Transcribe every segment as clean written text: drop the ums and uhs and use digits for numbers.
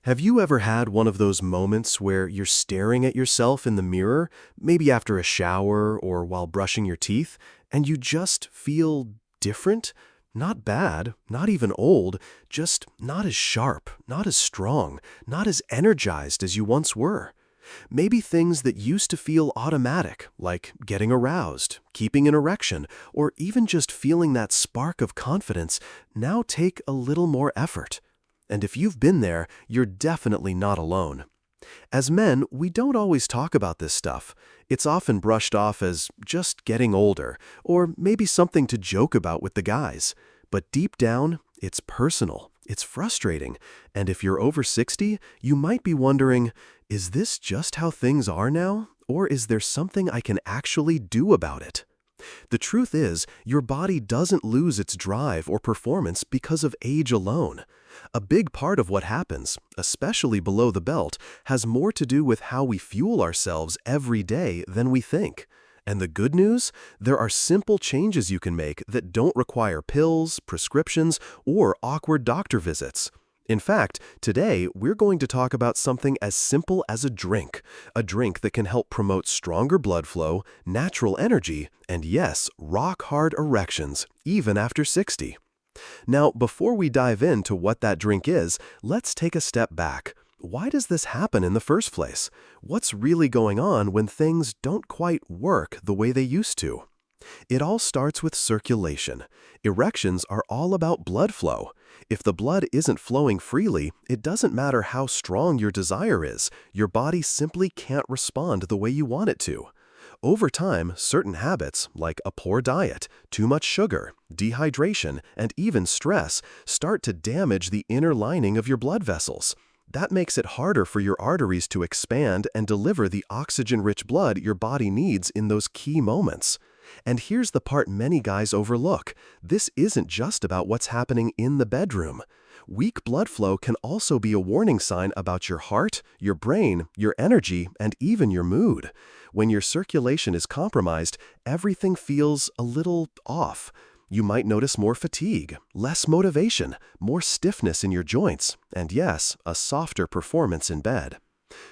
Have you ever had one of those moments where you're staring at yourself in the mirror, maybe after a shower or while brushing your teeth, and you just feel different? Not bad, not even old, just not as sharp, not as strong, not as energized as you once were. Maybe things that used to feel automatic, like getting aroused, keeping an erection, or even just feeling that spark of confidence, now take a little more effort. And if you've been there, you're definitely not alone. As men, we don't always talk about this stuff. It's often brushed off as just getting older, or maybe something to joke about with the guys. But deep down, it's personal, it's frustrating, and if you're over 60, you might be wondering, is this just how things are now, or is there something I can actually do about it? The truth is, your body doesn't lose its drive or performance because of age alone. A big part of what happens, especially below the belt, has more to do with how we fuel ourselves every day than we think. And the good news? There are simple changes you can make that don't require pills, prescriptions, or awkward doctor visits. In fact, today we're going to talk about something as simple as a drink that can help promote stronger blood flow, natural energy, and yes, rock-hard erections, even after 60. Now, before we dive into what that drink is, let's take a step back. Why does this happen in the first place? What's really going on when things don't quite work the way they used to? It all starts with circulation. Erections are all about blood flow. If the blood isn't flowing freely, it doesn't matter how strong your desire is, your body simply can't respond the way you want it to. Over time, certain habits, like a poor diet, too much sugar, dehydration, and even stress, start to damage the inner lining of your blood vessels. That makes it harder for your arteries to expand and deliver the oxygen-rich blood your body needs in those key moments. And here's the part many guys overlook. This isn't just about what's happening in the bedroom. Weak blood flow can also be a warning sign about your heart, your brain, your energy, and even your mood. When your circulation is compromised, everything feels a little off. You might notice more fatigue, less motivation, more stiffness in your joints, and yes, a softer performance in bed.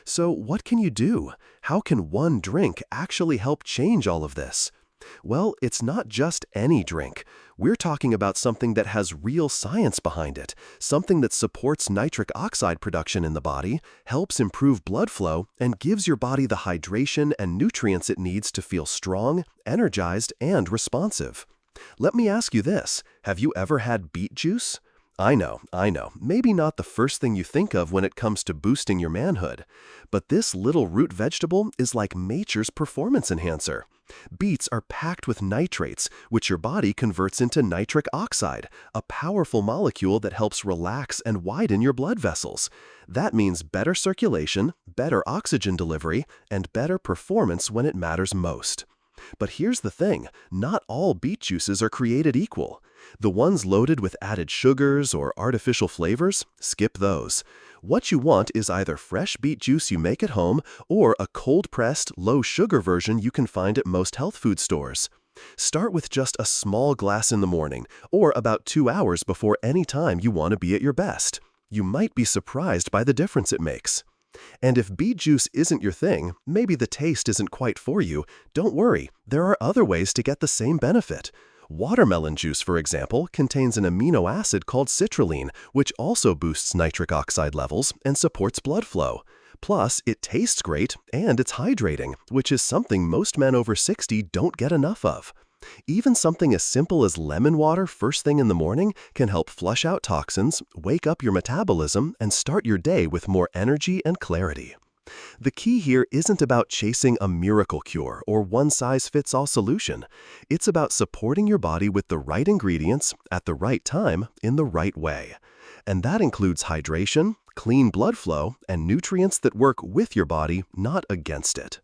So what can you do? How can one drink actually help change all of this? Well, it's not just any drink. We're talking about something that has real science behind it, something that supports nitric oxide production in the body, helps improve blood flow, and gives your body the hydration and nutrients it needs to feel strong, energized, and responsive. Let me ask you this, have you ever had beet juice? I know, maybe not the first thing you think of when it comes to boosting your manhood, but this little root vegetable is like nature's performance enhancer. Beets are packed with nitrates, which your body converts into nitric oxide, a powerful molecule that helps relax and widen your blood vessels. That means better circulation, better oxygen delivery, and better performance when it matters most. But here's the thing, not all beet juices are created equal. The ones loaded with added sugars or artificial flavors, skip those. What you want is either fresh beet juice you make at home or a cold-pressed, low-sugar version you can find at most health food stores. Start with just a small glass in the morning or about 2 hours before any time you want to be at your best. You might be surprised by the difference it makes. And if beet juice isn't your thing, maybe the taste isn't quite for you, don't worry, there are other ways to get the same benefit. Watermelon juice, for example, contains an amino acid called citrulline, which also boosts nitric oxide levels and supports blood flow. Plus, it tastes great and it's hydrating, which is something most men over 60 don't get enough of. Even something as simple as lemon water first thing in the morning can help flush out toxins, wake up your metabolism, and start your day with more energy and clarity. The key here isn't about chasing a miracle cure or one-size-fits-all solution. It's about supporting your body with the right ingredients, at the right time, in the right way. And that includes hydration, clean blood flow, and nutrients that work with your body, not against it.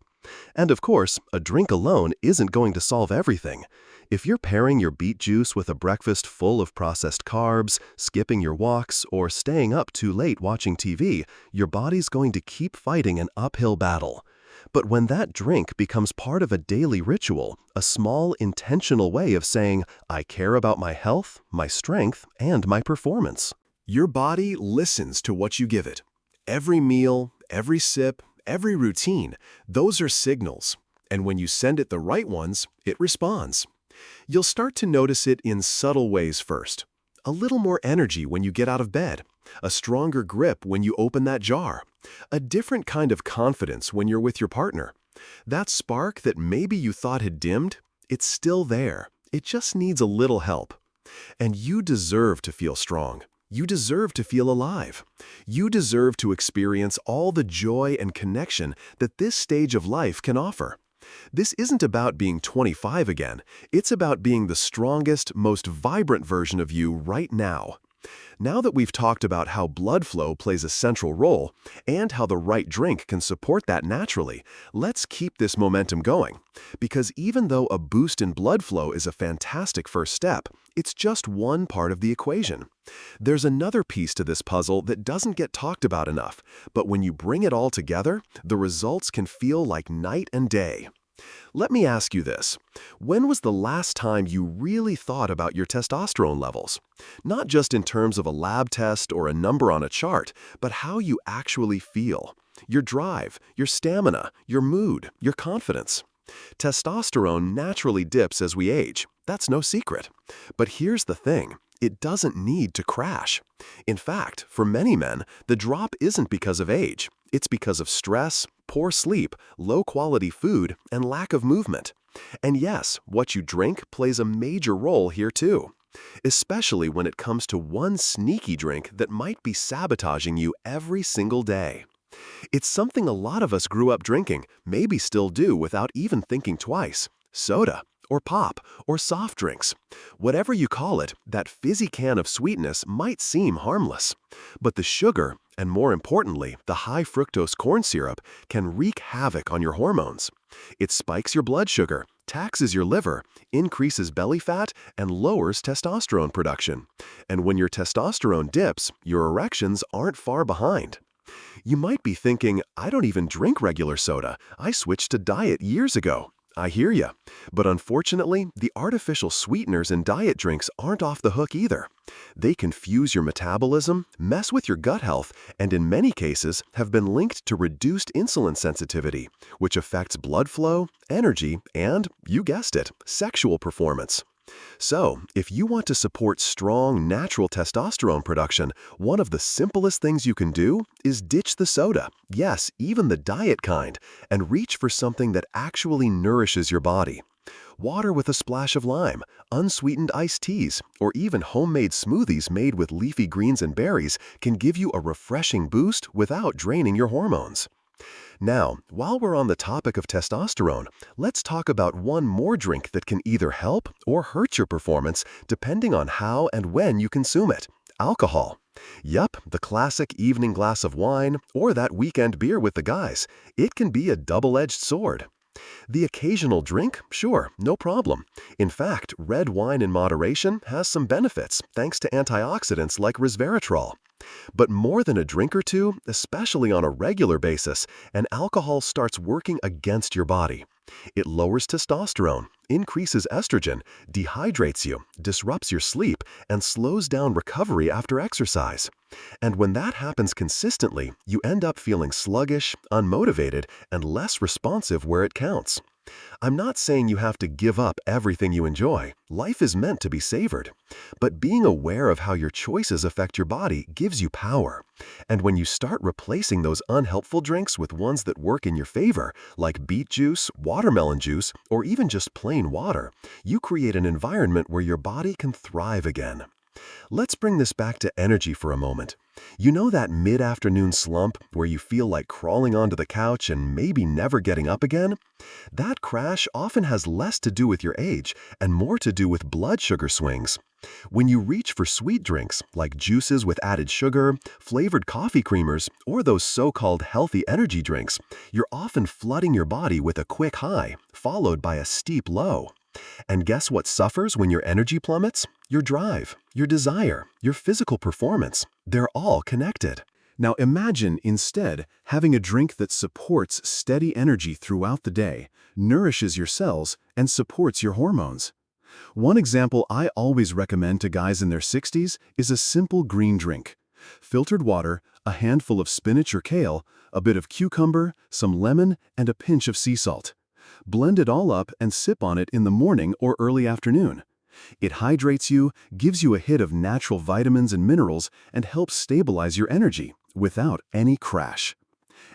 And of course, a drink alone isn't going to solve everything. If you're pairing your beet juice with a breakfast full of processed carbs, skipping your walks, or staying up too late watching TV, your body's going to keep fighting an uphill battle. But when that drink becomes part of a daily ritual, a small, intentional way of saying, I care about my health, my strength, and my performance, your body listens to what you give it. Every meal, every sip, every routine, those are signals. And when you send it the right ones, it responds. You'll start to notice it in subtle ways first. A little more energy when you get out of bed, a stronger grip when you open that jar, a different kind of confidence when you're with your partner. That spark that maybe you thought had dimmed, it's still there. It just needs a little help. And you deserve to feel strong. You deserve to feel alive. You deserve to experience all the joy and connection that this stage of life can offer. This isn't about being 25 again. It's about being the strongest, most vibrant version of you right now. Now that we've talked about how blood flow plays a central role and how the right drink can support that naturally, let's keep this momentum going. Because even though a boost in blood flow is a fantastic first step, it's just one part of the equation. There's another piece to this puzzle that doesn't get talked about enough, but when you bring it all together, the results can feel like night and day. Let me ask you this. When was the last time you really thought about your testosterone levels? Not just in terms of a lab test or a number on a chart, but how you actually feel. Your drive, your stamina, your mood, your confidence. Testosterone naturally dips as we age. That's no secret. But here's the thing. It doesn't need to crash. In fact, for many men, the drop isn't because of age. It's because of stress, poor sleep, low-quality food, and lack of movement. And yes, what you drink plays a major role here too. Especially when it comes to one sneaky drink that might be sabotaging you every single day. It's something a lot of us grew up drinking, maybe still do without even thinking twice. Soda, or pop, or soft drinks. Whatever you call it, that fizzy can of sweetness might seem harmless. But the sugar, and more importantly, the high fructose corn syrup, can wreak havoc on your hormones. It spikes your blood sugar, taxes your liver, increases belly fat, and lowers testosterone production. And when your testosterone dips, your erections aren't far behind. You might be thinking, I don't even drink regular soda. I switched to diet years ago. I hear ya. But unfortunately, the artificial sweeteners in diet drinks aren't off the hook either. They confuse your metabolism, mess with your gut health, and in many cases have been linked to reduced insulin sensitivity, which affects blood flow, energy, and, you guessed it, sexual performance. So, if you want to support strong, natural testosterone production, one of the simplest things you can do is ditch the soda, yes, even the diet kind, and reach for something that actually nourishes your body. Water with a splash of lime, unsweetened iced teas, or even homemade smoothies made with leafy greens and berries can give you a refreshing boost without draining your hormones. Now, while we're on the topic of testosterone, let's talk about one more drink that can either help or hurt your performance depending on how and when you consume it: alcohol. Yup, the classic evening glass of wine or that weekend beer with the guys. It can be a double-edged sword. The occasional drink? Sure, no problem. In fact, red wine in moderation has some benefits thanks to antioxidants like resveratrol. But more than a drink or two, especially on a regular basis, and alcohol starts working against your body. It lowers testosterone, increases estrogen, dehydrates you, disrupts your sleep, and slows down recovery after exercise. And when that happens consistently, you end up feeling sluggish, unmotivated, and less responsive where it counts. I'm not saying you have to give up everything you enjoy. Life is meant to be savored. But being aware of how your choices affect your body gives you power. And when you start replacing those unhelpful drinks with ones that work in your favor, like beet juice, watermelon juice, or even just plain water, you create an environment where your body can thrive again. Let's bring this back to energy for a moment. You know that mid-afternoon slump where you feel like crawling onto the couch and maybe never getting up again? That crash often has less to do with your age and more to do with blood sugar swings. When you reach for sweet drinks like juices with added sugar, flavored coffee creamers, or those so-called healthy energy drinks, you're often flooding your body with a quick high, followed by a steep low. And guess what suffers when your energy plummets? Your drive, your desire, your physical performance. They're all connected. Now imagine, instead, having a drink that supports steady energy throughout the day, nourishes your cells, and supports your hormones. One example I always recommend to guys in their 60s is a simple green drink. Filtered water, a handful of spinach or kale, a bit of cucumber, some lemon, and a pinch of sea salt. Blend it all up and sip on it in the morning or early afternoon. It hydrates you, gives you a hit of natural vitamins and minerals, and helps stabilize your energy without any crash.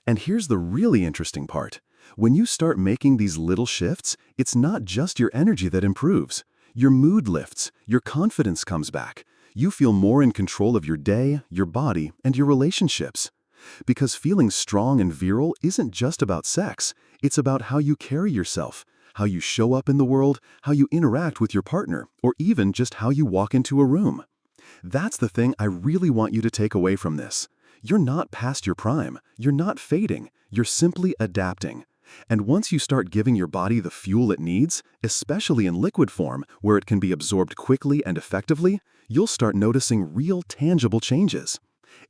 And here's the really interesting part. When you start making these little shifts, it's not just your energy that improves. Your mood lifts, your confidence comes back. You feel more in control of your day, your body, and your relationships. Because feeling strong and virile isn't just about sex, it's about how you carry yourself, how you show up in the world, how you interact with your partner, or even just how you walk into a room. That's the thing I really want you to take away from this. You're not past your prime, you're not fading, you're simply adapting. And once you start giving your body the fuel it needs, especially in liquid form where it can be absorbed quickly and effectively, you'll start noticing real tangible changes.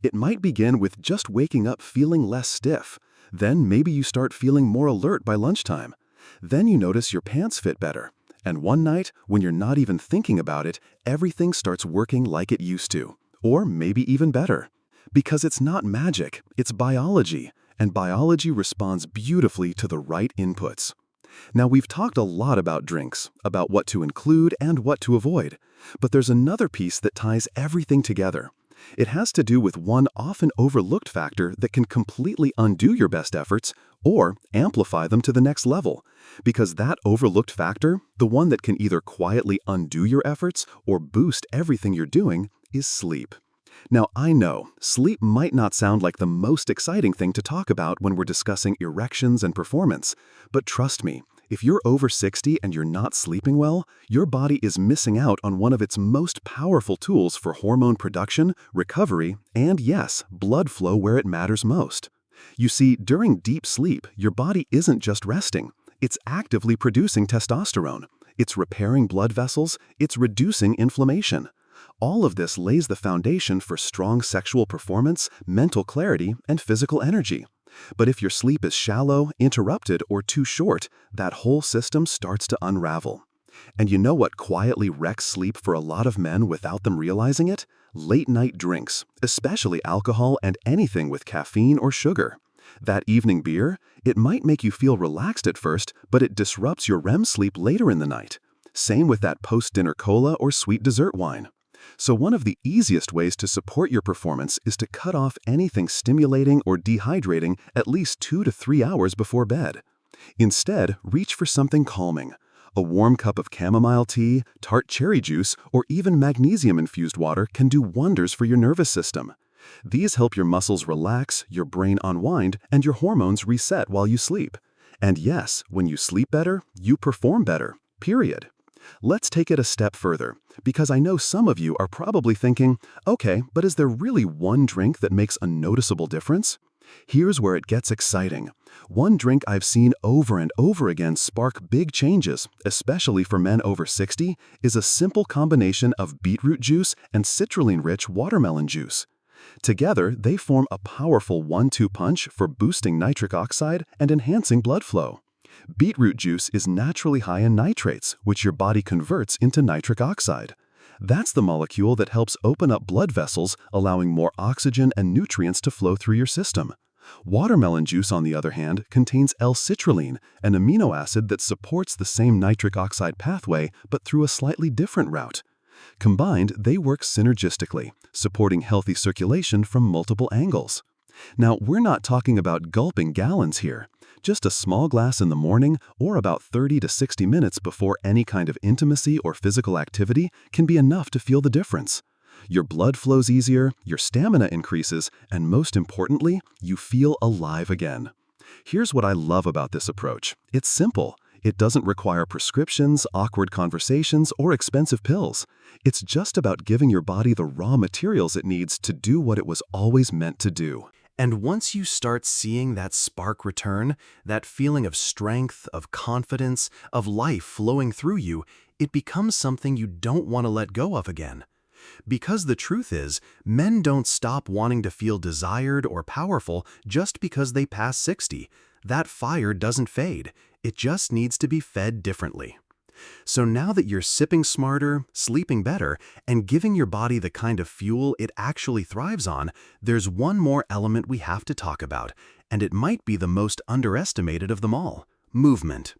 It might begin with just waking up feeling less stiff. Then maybe you start feeling more alert by lunchtime. Then you notice your pants fit better. And one night, when you're not even thinking about it, everything starts working like it used to. Or maybe even better. Because it's not magic, it's biology. And biology responds beautifully to the right inputs. Now, we've talked a lot about drinks, about what to include and what to avoid. But there's another piece that ties everything together. It has to do with one often overlooked factor that can completely undo your best efforts or amplify them to the next level. Because that overlooked factor, the one that can either quietly undo your efforts or boost everything you're doing, is sleep. Now, I know, sleep might not sound like the most exciting thing to talk about when we're discussing erections and performance, but trust me, if you're over 60 and you're not sleeping well, your body is missing out on one of its most powerful tools for hormone production, recovery, and yes, blood flow where it matters most. You see, during deep sleep, your body isn't just resting. It's actively producing testosterone. It's repairing blood vessels. It's reducing inflammation. All of this lays the foundation for strong sexual performance, mental clarity, and physical energy. But if your sleep is shallow, interrupted, or too short, that whole system starts to unravel. And you know what quietly wrecks sleep for a lot of men without them realizing it? Late-night drinks, especially alcohol and anything with caffeine or sugar. That evening beer, it might make you feel relaxed at first, but it disrupts your REM sleep later in the night. Same with that post-dinner cola or sweet dessert wine. So one of the easiest ways to support your performance is to cut off anything stimulating or dehydrating at least 2 to 3 hours before bed. Instead, reach for something calming. A warm cup of chamomile tea, tart cherry juice, or even magnesium-infused water can do wonders for your nervous system. These help your muscles relax, your brain unwind, and your hormones reset while you sleep. And yes, when you sleep better, you perform better. Period. Let's take it a step further, because I know some of you are probably thinking, okay, but is there really one drink that makes a noticeable difference? Here's where it gets exciting. One drink I've seen over and over again spark big changes, especially for men over 60, is a simple combination of beetroot juice and citrulline-rich watermelon juice. Together, they form a powerful 1-2 punch for boosting nitric oxide and enhancing blood flow. Beetroot juice is naturally high in nitrates, which your body converts into nitric oxide. That's the molecule that helps open up blood vessels, allowing more oxygen and nutrients to flow through your system. Watermelon juice, on the other hand, contains L-citrulline, an amino acid that supports the same nitric oxide pathway, but through a slightly different route. Combined, they work synergistically, supporting healthy circulation from multiple angles. Now, we're not talking about gulping gallons here. Just a small glass in the morning or about 30 to 60 minutes before any kind of intimacy or physical activity can be enough to feel the difference. Your blood flows easier, your stamina increases, and most importantly, you feel alive again. Here's what I love about this approach. It's simple. It doesn't require prescriptions, awkward conversations, or expensive pills. It's just about giving your body the raw materials it needs to do what it was always meant to do. And once you start seeing that spark return, that feeling of strength, of confidence, of life flowing through you, it becomes something you don't want to let go of again. Because the truth is, men don't stop wanting to feel desired or powerful just because they pass 60. That fire doesn't fade. It just needs to be fed differently. So now that you're sipping smarter, sleeping better, and giving your body the kind of fuel it actually thrives on, there's one more element we have to talk about, and it might be the most underestimated of them all: movement.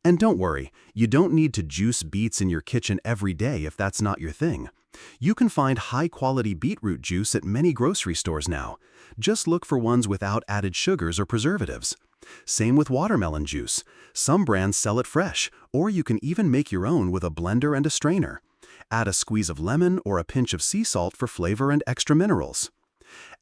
And don't worry, you don't need to juice beets in your kitchen every day if that's not your thing. You can find high-quality beetroot juice at many grocery stores now. Just look for ones without added sugars or preservatives. Same with watermelon juice. Some brands sell it fresh, or you can even make your own with a blender and a strainer. Add a squeeze of lemon or a pinch of sea salt for flavor and extra minerals.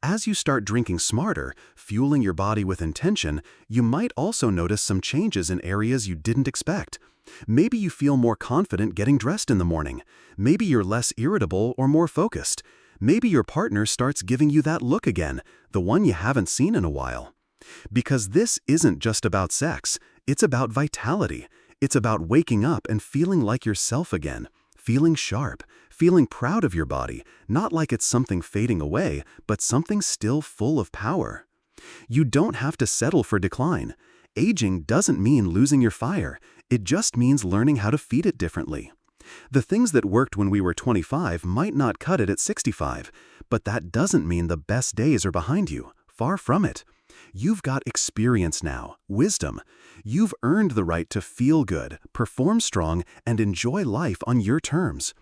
As you start drinking smarter, fueling your body with intention, you might also notice some changes in areas you didn't expect. Maybe you feel more confident getting dressed in the morning. Maybe you're less irritable or more focused. Maybe your partner starts giving you that look again, the one you haven't seen in a while. Because this isn't just about sex, it's about vitality. It's about waking up and feeling like yourself again, feeling sharp, feeling proud of your body, not like it's something fading away, but something still full of power. You don't have to settle for decline. Aging doesn't mean losing your fire. It just means learning how to feed it differently. The things that worked when we were 25 might not cut it at 65, but that doesn't mean the best days are behind you. Far from it. You've got experience now, wisdom. You've earned the right to feel good, perform strong, and enjoy life on your terms.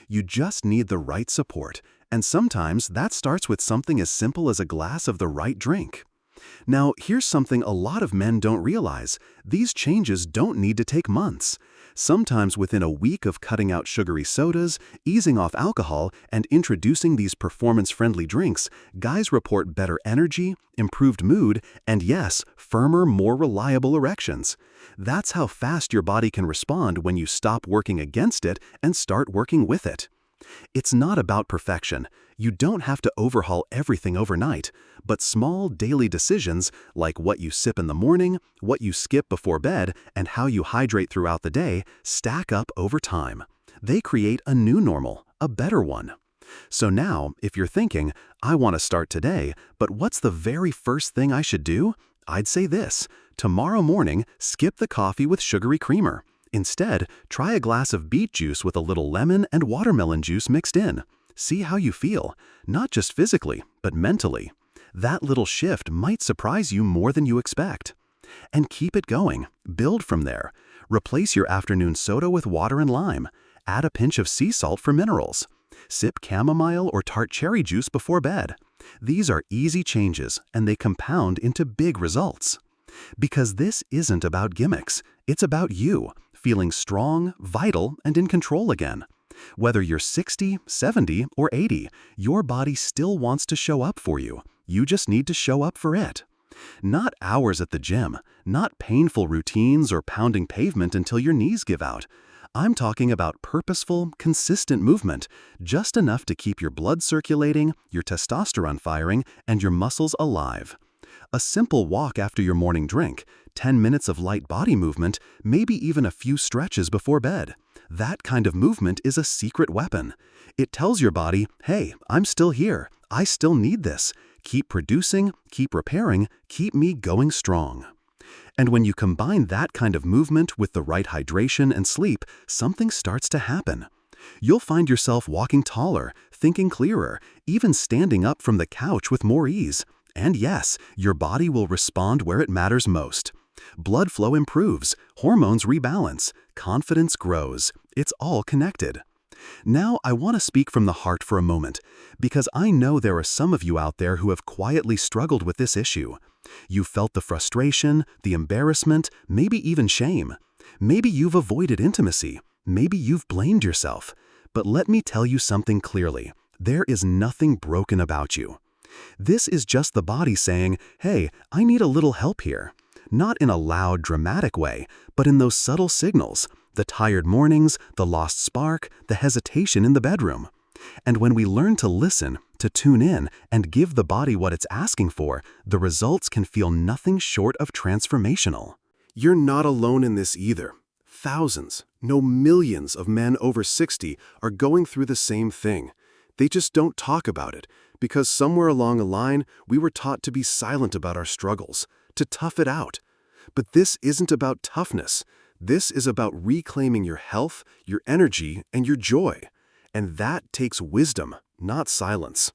You just need the right support, and sometimes that starts with something as simple as a glass of the right drink. Now, here's something a lot of men don't realize. These changes don't need to take months. Sometimes within a week of cutting out sugary sodas, easing off alcohol, and introducing these performance-friendly drinks, guys report better energy, improved mood, and yes, firmer, more reliable erections. That's how fast your body can respond when you stop working against it and start working with it. It's not about perfection. You don't have to overhaul everything overnight, but small daily decisions like what you sip in the morning, what you skip before bed, and how you hydrate throughout the day stack up over time. They create a new normal, a better one. So now, if you're thinking, I want to start today, but what's the very first thing I should do? I'd say this: tomorrow morning, skip the coffee with sugary creamer. Instead, try a glass of beet juice with a little lemon and watermelon juice mixed in. See how you feel, not just physically, but mentally. That little shift might surprise you more than you expect. And keep it going. Build from there. Replace your afternoon soda with water and lime. Add a pinch of sea salt for minerals. Sip chamomile or tart cherry juice before bed. These are easy changes, and they compound into big results. Because this isn't about gimmicks. It's about you, feeling strong, vital, and in control again. Whether you're 60, 70, or 80, your body still wants to show up for you. You just need to show up for it. Not hours at the gym, not painful routines or pounding pavement until your knees give out. I'm talking about purposeful, consistent movement, just enough to keep your blood circulating, your testosterone firing, and your muscles alive. A simple walk after your morning drink, 10 minutes of light body movement, maybe even a few stretches before bed. That kind of movement is a secret weapon. It tells your body, hey, I'm still here. I still need this. Keep producing, keep repairing, keep me going strong. And when you combine that kind of movement with the right hydration and sleep, something starts to happen. You'll find yourself walking taller, thinking clearer, even standing up from the couch with more ease. And yes, your body will respond where it matters most. Blood flow improves, hormones rebalance, confidence grows. It's all connected. Now, I want to speak from the heart for a moment, because I know there are some of you out there who have quietly struggled with this issue. You've felt the frustration, the embarrassment, maybe even shame. Maybe you've avoided intimacy. Maybe you've blamed yourself. But let me tell you something clearly. There is nothing broken about you. This is just the body saying, hey, I need a little help here. Not in a loud, dramatic way, but in those subtle signals, the tired mornings, the lost spark, the hesitation in the bedroom. And when we learn to listen, to tune in, and give the body what it's asking for, the results can feel nothing short of transformational. You're not alone in this either. Thousands, no millions of men over 60 are going through the same thing. They just don't talk about it, because somewhere along the line, we were taught to be silent about our struggles, to tough it out. But this isn't about toughness. This is about reclaiming your health, your energy, and your joy. And that takes wisdom, not silence.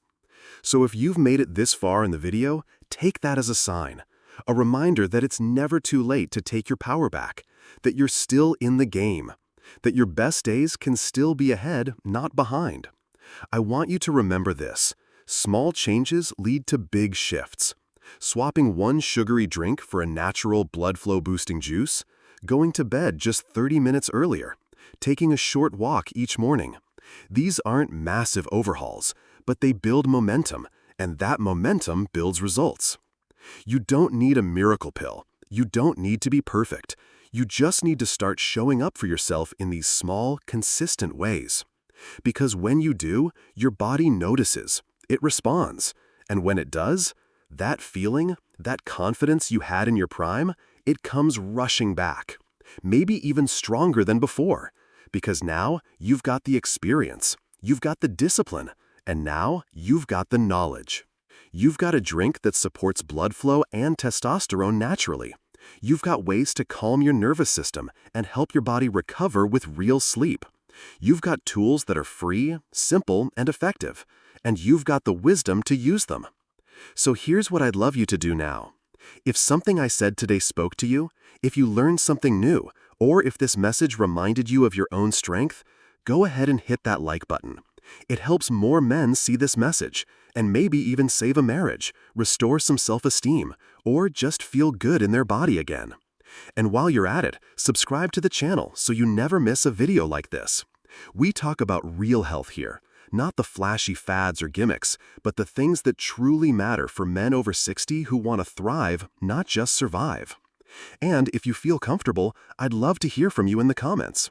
So if you've made it this far in the video, take that as a sign. A reminder that it's never too late to take your power back, that you're still in the game, that your best days can still be ahead, not behind. I want you to remember this. Small changes lead to big shifts. Swapping one sugary drink for a natural blood flow boosting juice, going to bed just 30 minutes earlier, taking a short walk each morning. These aren't massive overhauls, but they build momentum, and that momentum builds results. You don't need a miracle pill. You don't need to be perfect. You just need to start showing up for yourself in these small, consistent ways. Because when you do, your body notices, it responds, and when it does, that feeling, that confidence you had in your prime, it comes rushing back. Maybe even stronger than before, because now you've got the experience, you've got the discipline, and now you've got the knowledge. You've got a drink that supports blood flow and testosterone naturally. You've got ways to calm your nervous system and help your body recover with real sleep. You've got tools that are free, simple, and effective, and you've got the wisdom to use them. So here's what I'd love you to do now. If something I said today spoke to you, if you learned something new, or if this message reminded you of your own strength, go ahead and hit that like button. It helps more men see this message, and maybe even save a marriage, restore some self-esteem, or just feel good in their body again. And while you're at it, subscribe to the channel so you never miss a video like this. We talk about real health here, not the flashy fads or gimmicks, but the things that truly matter for men over 60 who want to thrive, not just survive. And if you feel comfortable, I'd love to hear from you in the comments.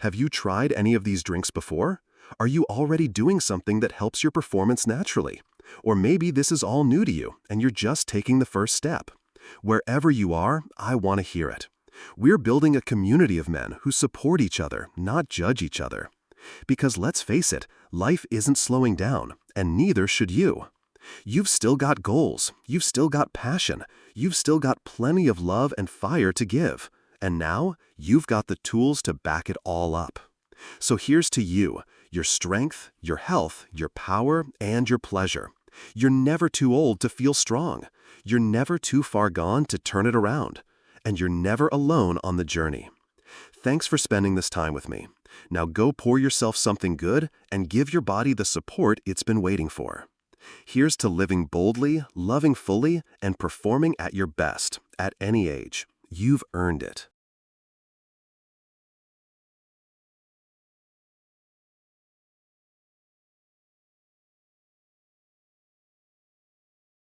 Have you tried any of these drinks before? Are you already doing something that helps your performance naturally? Or maybe this is all new to you and you're just taking the first step. Wherever you are, I want to hear it. We're building a community of men who support each other, not judge each other. Because let's face it, life isn't slowing down, and neither should you. You've still got goals, you've still got passion, you've still got plenty of love and fire to give, and now you've got the tools to back it all up. So here's to you, your strength, your health, your power, and your pleasure. You're never too old to feel strong. You're never too far gone to turn it around. And you're never alone on the journey. Thanks for spending this time with me. Now go pour yourself something good and give your body the support it's been waiting for. Here's to living boldly, loving fully, and performing at your best at any age. You've earned it.